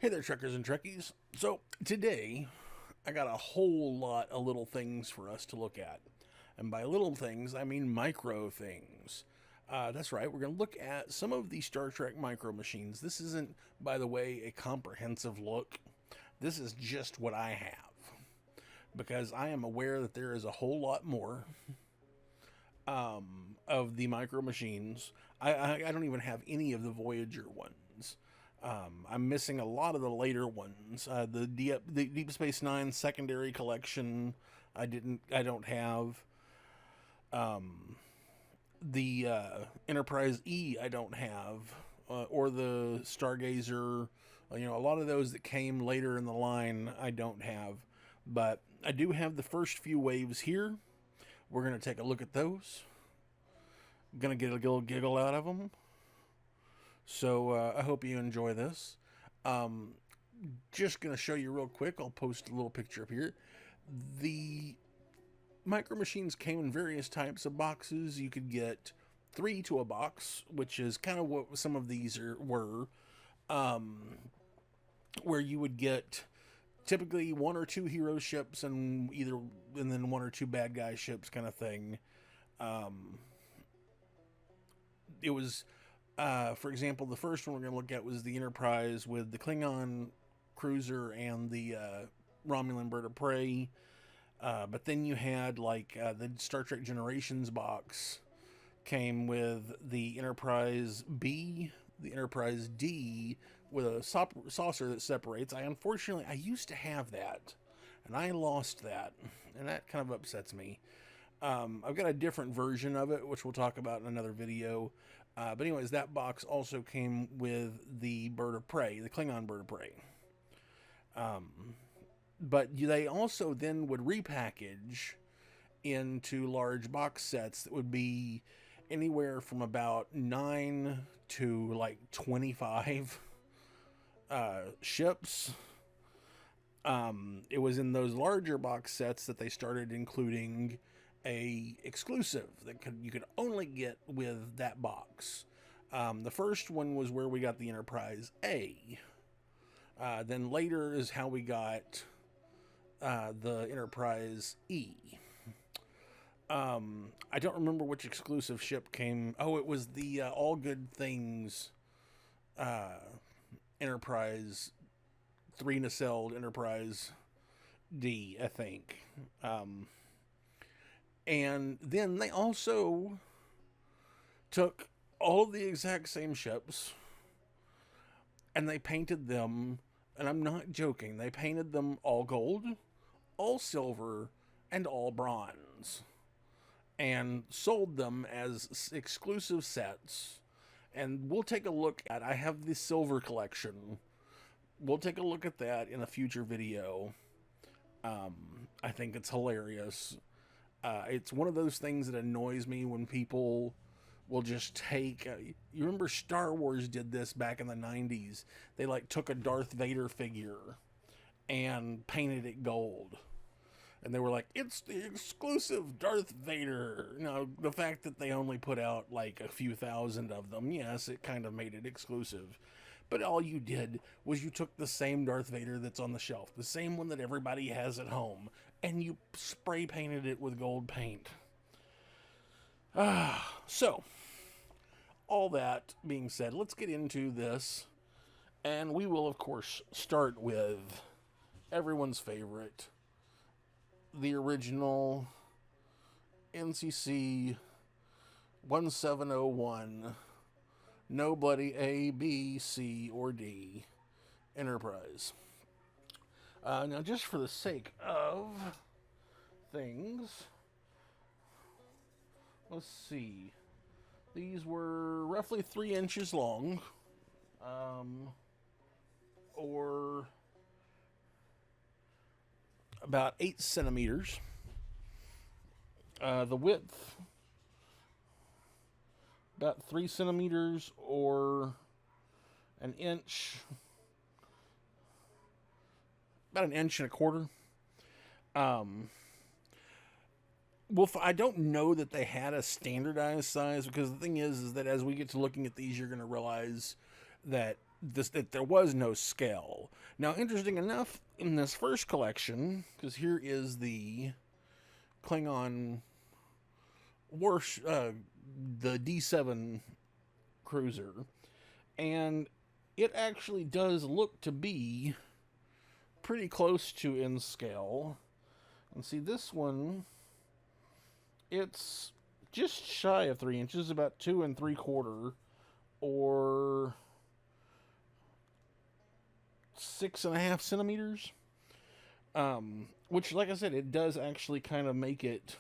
Hey there, Trekkers and Trekkies. So, today, I got a whole lot of little things for us to look at. And by little things, I mean micro things. That's right, we're going to look at some of the Star Trek micro machines. This isn't, by the way, a comprehensive look. This is just what I have. Because I am aware that there is a whole lot more of the micro machines. I don't even have any of the Voyager ones. I'm missing a lot of the later ones. The Deep Space Nine secondary collection, I don't have. The Enterprise E, I don't have, or the Stargazer. A lot of those that came later in the line, I don't have. But I do have the first few waves here. We're going to take a look at those. Going to get a little giggle out of them. So I hope you enjoy this. Just going to show you real quick. I'll post a little picture up here. The micro machines came in various types of boxes. You could get 3 to a box, which is kind of what some of these were. Where you would get typically 1 or 2 hero ships and then 1 or 2 bad guy ships, kind of thing. It was, for example, the first one we're going to look at was the Enterprise with the Klingon cruiser and the Romulan Bird of Prey. But then you had the Star Trek Generations box came with the Enterprise B, the Enterprise D with a saucer that separates. I used to have that, and I lost that, and that kind of upsets me. I've got a different version of it, which we'll talk about in another video. But anyways, that box also came with the Bird of Prey, the Klingon Bird of Prey. But they also then would repackage into large box sets that would be anywhere from about 9 to 25 ships. It was in those larger box sets that they started including a exclusive that you could only get with that box. The first one was where we got the Enterprise A. Then later is how we got the Enterprise E. I don't remember which exclusive ship came. Oh, it was the All Good Things Enterprise 3 nacelled Enterprise D, I think. And then they also took all of the exact same ships and they painted them, and I'm not joking, they painted them all gold, all silver, and all bronze, and sold them as exclusive sets. And we'll take a look at, I have the silver collection. We'll take a look at that in a future video. I think it's hilarious. It's one of those things that annoys me when people will just take... you remember Star Wars did this back in the 90s. They took a Darth Vader figure and painted it gold. And they were like, it's the exclusive Darth Vader. Now, the fact that they only put out a few thousand of them, yes, it kind of made it exclusive. But all you did was you took the same Darth Vader that's on the shelf, the same one that everybody has at home, and you spray painted it with gold paint. So, all that being said, let's get into this. And we will, of course, start with everyone's favorite, the original NCC 1701, Nobody A, B, C, or D Enterprise. Now, just for the sake of things, let's see. These were roughly 3 inches long, or about 8 centimeters. The width, about 3 centimeters, or an inch, about an inch and a quarter. Well, I don't know that they had a standardized size, because the thing is that as we get to looking at these, you're going to realize that that there was no scale. Now, interesting enough, in this first collection, because here is the Klingon the D7 cruiser, and it actually does look to be pretty close to in scale. And see, this one, it's just shy of 3 inches, about 2 3/4, or 6.5 centimeters. Which, like I said, it does actually kind of make it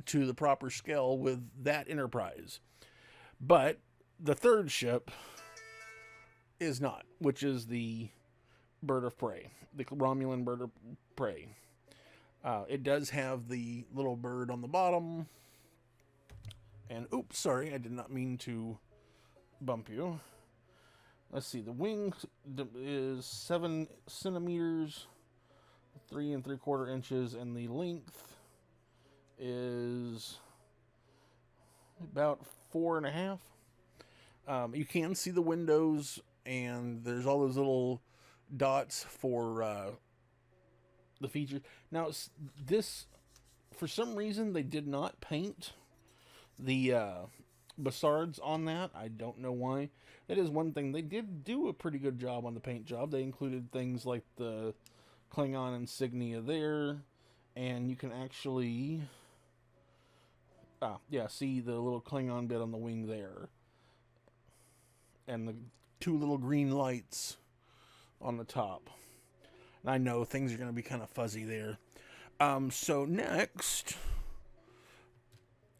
to the proper scale with that Enterprise. But the third ship is not, which is the Bird of Prey, the Romulan Bird of Prey. It does have the little bird on the bottom. And, oops, sorry, I did not mean to bump you. Let's see, the wing is 7 centimeters, 3 3/4 inches, and the length is about 4.5. You can see the windows, and there's all those little dots for the features. Now, this, for some reason, they did not paint the Bassards on that. I don't know why. That is one thing. They did do a pretty good job on the paint job. They included things like the Klingon insignia there, and you can actually see the little Klingon bit on the wing there, and the 2 little green lights on the top. And I know things are going to be kind of fuzzy there. So next,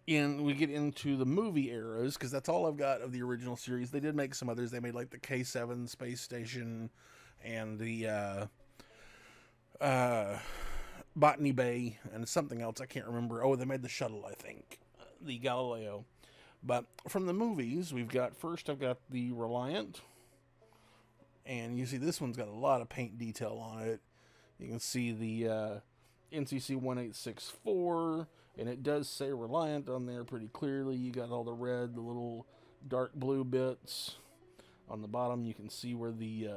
we get into the movie eras, because that's all I've got of the original series. They did make some others. They made like the K7 space station and the Botany Bay and something else I can't remember. Oh, they made the shuttle, I think, the Galileo. But from the movies, I've got the Reliant, and you see this one's got a lot of paint detail on it. You can see the NCC 1864, and it does say Reliant on there pretty clearly. You got all the red, the little dark blue bits on the bottom. You can see where the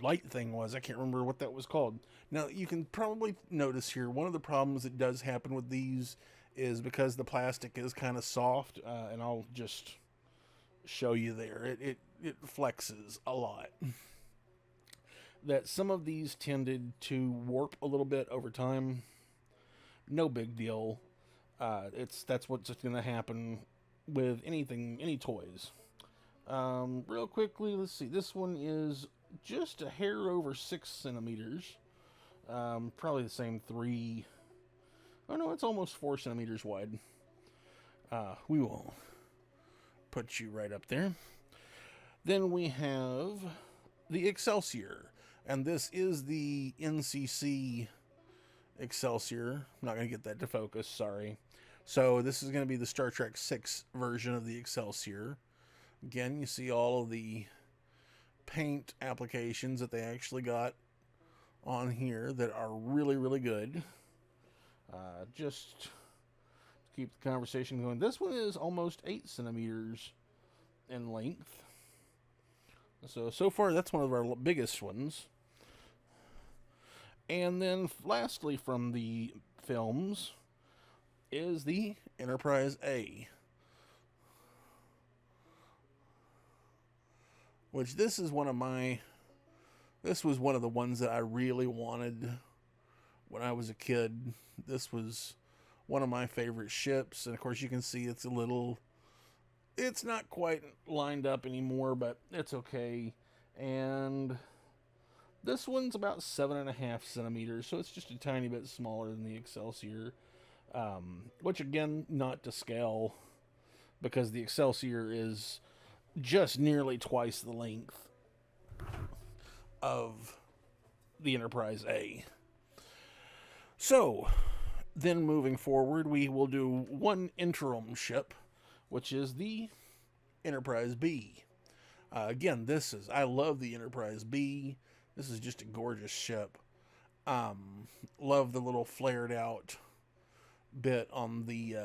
light thing was. I can't remember what that was called. Now, you can probably notice here, one of the problems that does happen with these is because the plastic is kind of soft, and I'll just show you there. It flexes a lot. That some of these tended to warp a little bit over time. No big deal. That's what's going to happen with any toys. Real quickly, let's see. This one is just a hair over 6 centimeters. Probably the same 3. Oh no, it's almost 4 centimeters wide. We will put you right up there. Then we have the Excelsior. And this is the NCC Excelsior. I'm not going to get that to focus, sorry. So this is going to be the Star Trek 6 version of the Excelsior. Again, you see all of the paint applications that they actually got on here that are really, really good. Just to keep the conversation going, this one is almost 8 centimeters in length. So far, that's one of our biggest ones. And then, lastly, from the films, is the Enterprise A. Which this was one of the ones that I really wanted when I was a kid. This was one of my favorite ships. And, of course, you can see it's not quite lined up anymore, but it's okay. And this one's about 7.5 centimeters, so it's just a tiny bit smaller than the Excelsior. Which, again, not to scale, because the Excelsior is just nearly twice the length of the Enterprise A. So, then moving forward, we will do one interim ship, which is the Enterprise B. Again, I love the Enterprise B. This is just a gorgeous ship. Love the little flared out bit on the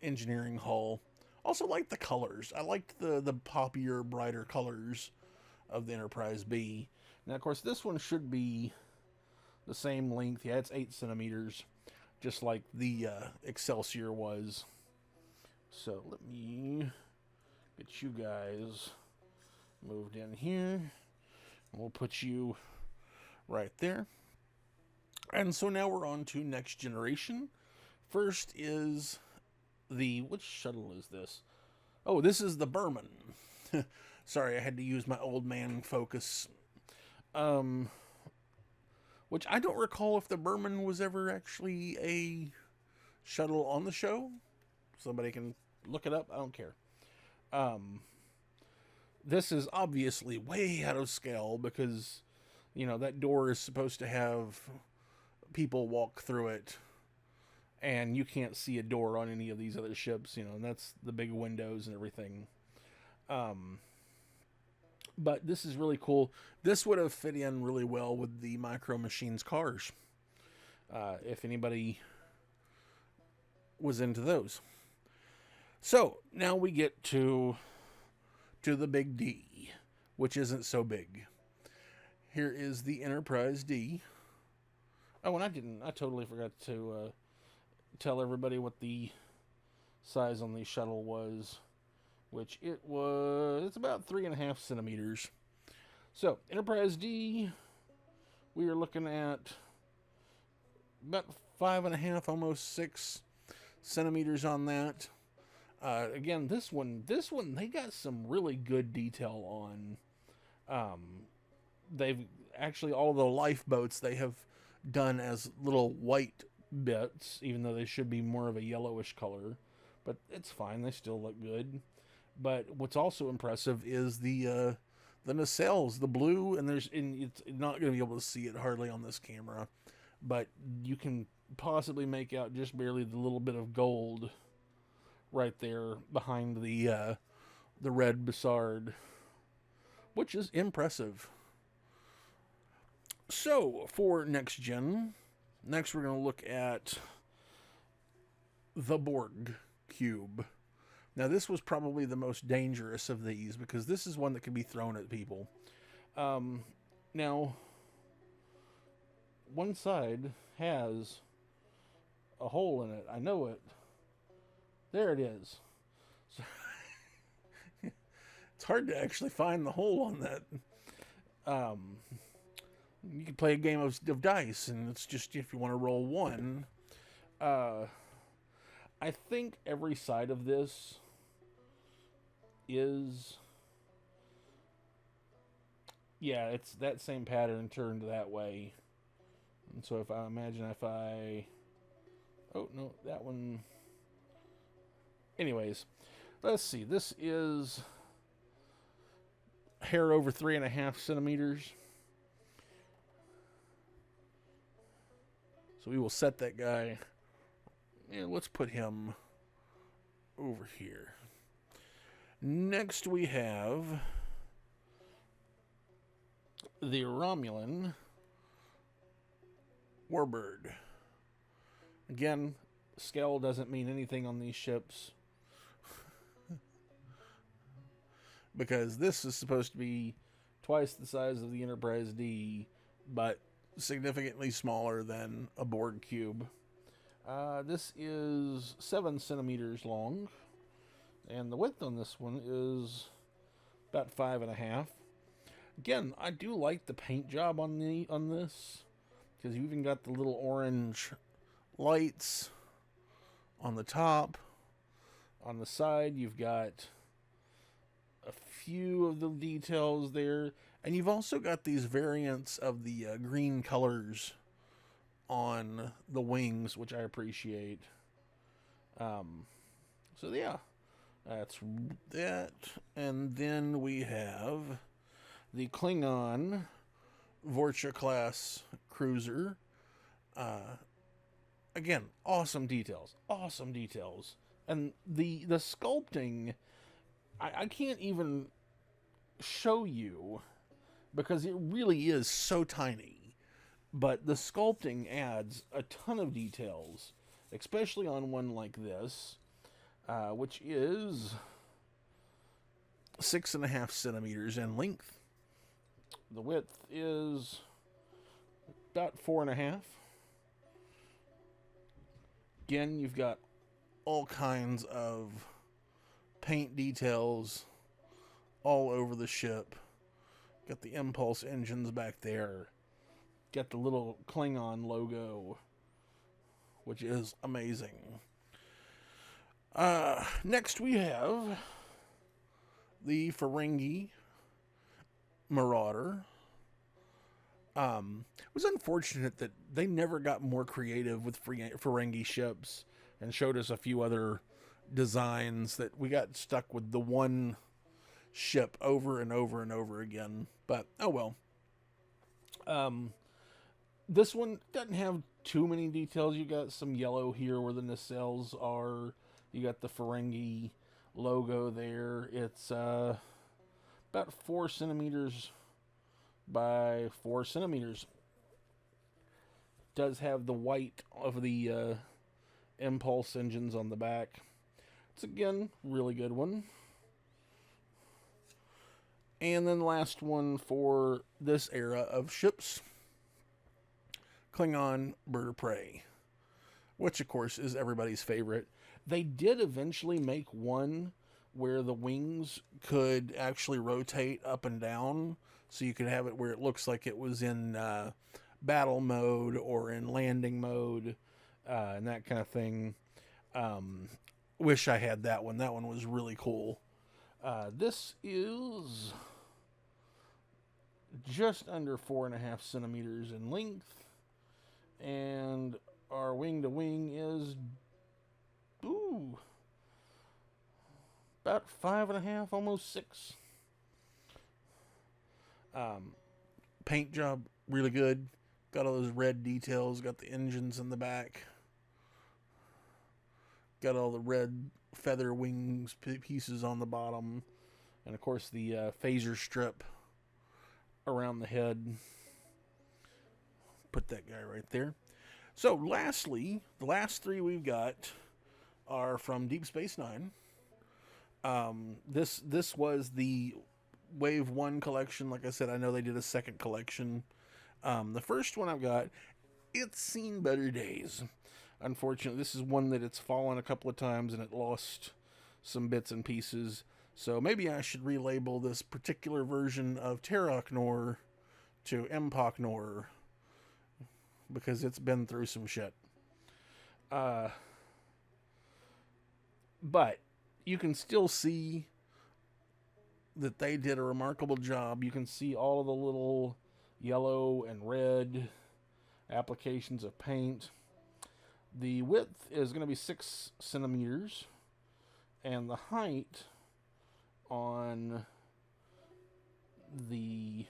engineering hull. Also like the colors. I liked the poppier, brighter colors of the Enterprise B. Now, of course, this one should be the same length. Yeah, it's 8 centimeters, just like the Excelsior was. So let me get you guys moved in here. We'll put you right there. And so now we're on to next generation. First is which shuttle is this? Oh, this is the Burman. Sorry, I had to use my old man focus. Which I don't recall if the Burman was ever actually a shuttle on the show. Somebody can look it up. I don't care. This is obviously way out of scale because, that door is supposed to have people walk through it. And you can't see a door on any of these other ships, and that's the big windows and everything. But this is really cool. This would have fit in really well with the Micro Machines cars. If anybody was into those. So, now we get to the big D, which isn't so big. Here is the Enterprise D. Oh, and I totally forgot to tell everybody what the size on the shuttle was, which it's about 3.5 centimeters. So, Enterprise D, we are looking at about 5.5, almost 6 centimeters on that. Again, this one, they got some really good detail on. They've actually, all the lifeboats they have done as little white bits, even though they should be more of a yellowish color, but it's fine. They still look good. But what's also impressive is the nacelles, the blue, and it's not going to be able to see it hardly on this camera, but you can possibly make out just barely the little bit of gold right there behind the red Bussard, which is impressive. So, for next gen, next we're going to look at the Borg Cube. Now, this was probably the most dangerous of these, because this is one that can be thrown at people. Now, one side has a hole in it. I know it. There it is. So it's hard to actually find the hole on that. You can play a game of dice, and it's just if you want to roll one. I think every side of this is... Yeah, it's that same pattern turned that way. And so if I imagine Oh, no, that one... Anyways, let's see. This is hair over 3.5 centimeters. So we will set that guy. And let's put him over here. Next we have the Romulan Bird. Again, scale doesn't mean anything on these ships. Because this is supposed to be twice the size of the Enterprise D, but significantly smaller than a Borg Cube. This is 7 centimeters long, and the width on this one is about 5.5. Again, I do like the paint job on this, because you even got the little orange lights on the top. On the side, you've got a few of the details there, and you've also got these variants of the green colors on the wings, which I appreciate. So yeah, that's that. And then we have the Klingon Vorcha class cruiser. Again, awesome details, and the sculpting, I can't even show you because it really is so tiny, but the sculpting adds a ton of details, especially on one like this. which is 6.5 centimeters in length. The width is about 4.5. Again, you've got all kinds of paint details all over the ship. Got the impulse engines back there. Got the little Klingon logo, which is amazing. Next we have the Fangi Marauder. It was unfortunate that they never got more creative with Ferengi ships and showed us a few other designs, that we got stuck with the one ship over and over and over again. But, oh well. This one doesn't have too many details. You got some yellow here where the nacelles are. You got the Ferengi logo there. It's about 4 centimeters by 4 centimeters. Does have the white of the impulse engines on the back. It's, again, really good one. And then the last one for this era of ships, Klingon Bird Prey, which of course is everybody's favorite. They did eventually make one where the wings could actually rotate up and down, so you could have it where it looks like it was in battle mode or in landing mode, and that kind of thing. Wish I had that one. That one was really cool. This is just under 4.5 centimeters in length, and our wing to wing is about 5.5, almost 6. Paint job really good. Got all those red details. Got the engines in the back. Got all the red feather wings pieces on the bottom, and of course the phaser strip around the head. Put that guy right there. So lastly, the last 3 we've got are from Deep Space Nine. This was the Wave 1 collection. Like I said, I know they did a second collection. The first one I've got, it's seen better days. Unfortunately, this is one that it's fallen a couple of times and it lost some bits and pieces. So maybe I should relabel this particular version of Terok Nor to Empok Nor, because it's been through some shit. But you can still see that they did a remarkable job. You can see all of the little yellow and red applications of paint. The width is going to be 6 centimeters, and the height on the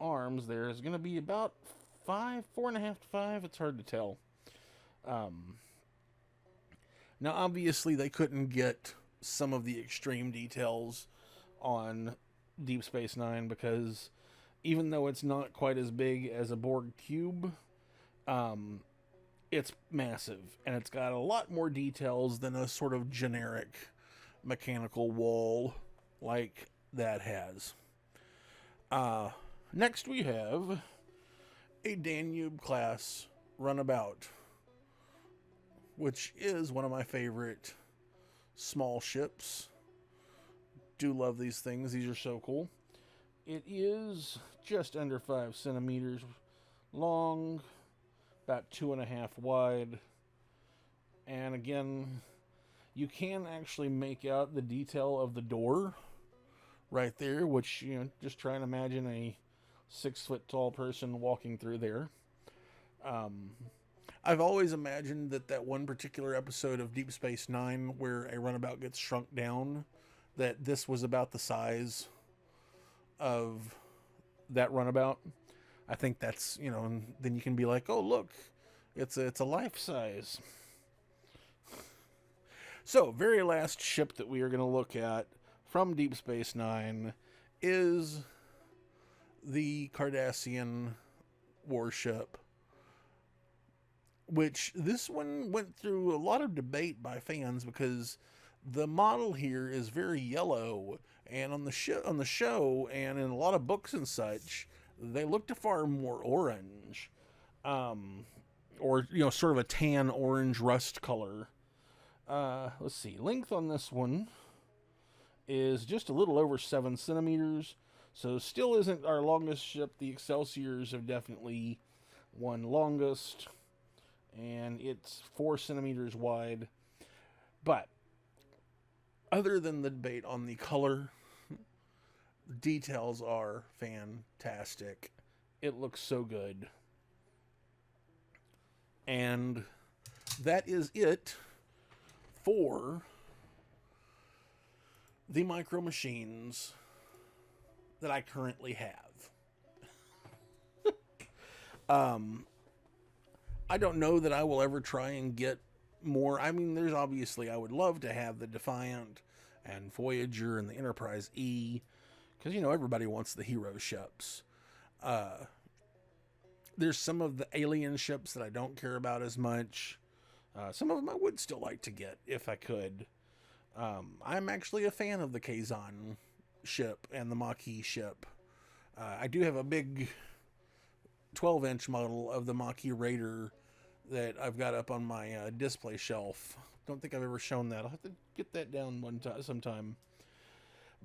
arms there is going to be about 4.5 to 5. It's hard to tell. Now, obviously, they couldn't get some of the extreme details on Deep Space Nine, because even though it's not quite as big as a Borg Cube, it's massive, and it's got a lot more details than a sort of generic mechanical wall like that has. Next we have a Danube-class Runabout, which is one of my favorite small ships. Do love these things. These are so cool. It is just under 5 centimeters long, about 2.5 wide. And again, you can actually make out the detail of the door right there, which, you know, just try and imagine a 6-foot tall person walking through there. I've always imagined that one particular episode of Deep Space Nine where a runabout gets shrunk down, that this was about the size of that runabout. I think that's, you know, and then you can be like, oh, look, it's a life size. So, very last ship that we are going to look at from Deep Space Nine is the Cardassian warship, which this one went through a lot of debate by fans because the model here is very yellow, and on the show and in a lot of books and such, they look far more orange, or sort of a tan orange rust color. Let's see, length on this one is just a little over 7 centimeters, so still isn't our longest ship. The Excelsiors have definitely won longest, and it's 4 centimeters wide. But other than the debate on the color, the details are fantastic. It looks so good. And that is it for the micro machines that I currently have. I don't know that I will ever try and get more. I mean, there's obviously, I would love to have the Defiant and Voyager and the Enterprise E, because, everybody wants the hero ships. There's some of the alien ships that I don't care about as much. Some of them I would still like to get if I could. I'm actually a fan of the Kazon ship and the Maquis ship. I do have a big 12-inch model of the Maquis Raider that I've got up on my display shelf. Don't think I've ever shown that. I'll have to get that down sometime.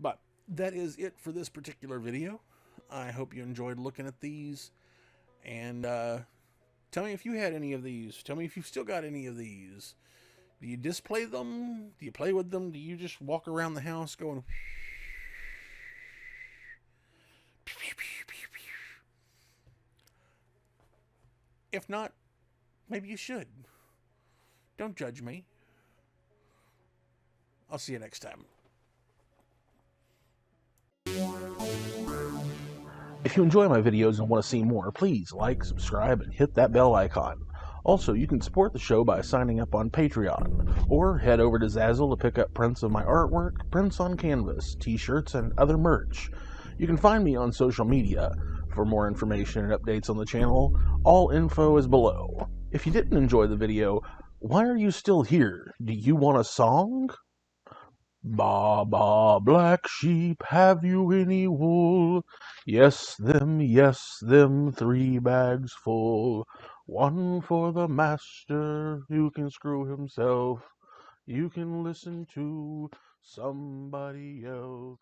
But that is it for this particular video. I hope you enjoyed looking at these. And tell me if you had any of these. Tell me if you've still got any of these. Do you display them? Do you play with them? Do you just walk around the house going... If not, maybe you should. Don't judge me. I'll see you next time. If you enjoy my videos and want to see more, please like, subscribe, and hit that bell icon. Also, you can support the show by signing up on Patreon, or head over to Zazzle to pick up prints of my artwork, prints on canvas, t-shirts, and other merch. You can find me on social media. For more information and updates on the channel, all info is below. If you didn't enjoy the video, why are you still here? Do you want a song? Ba, ba, black sheep, have you any wool? Yes, them, 3 bags full. 1 for the master, who can screw himself. You can listen to somebody else.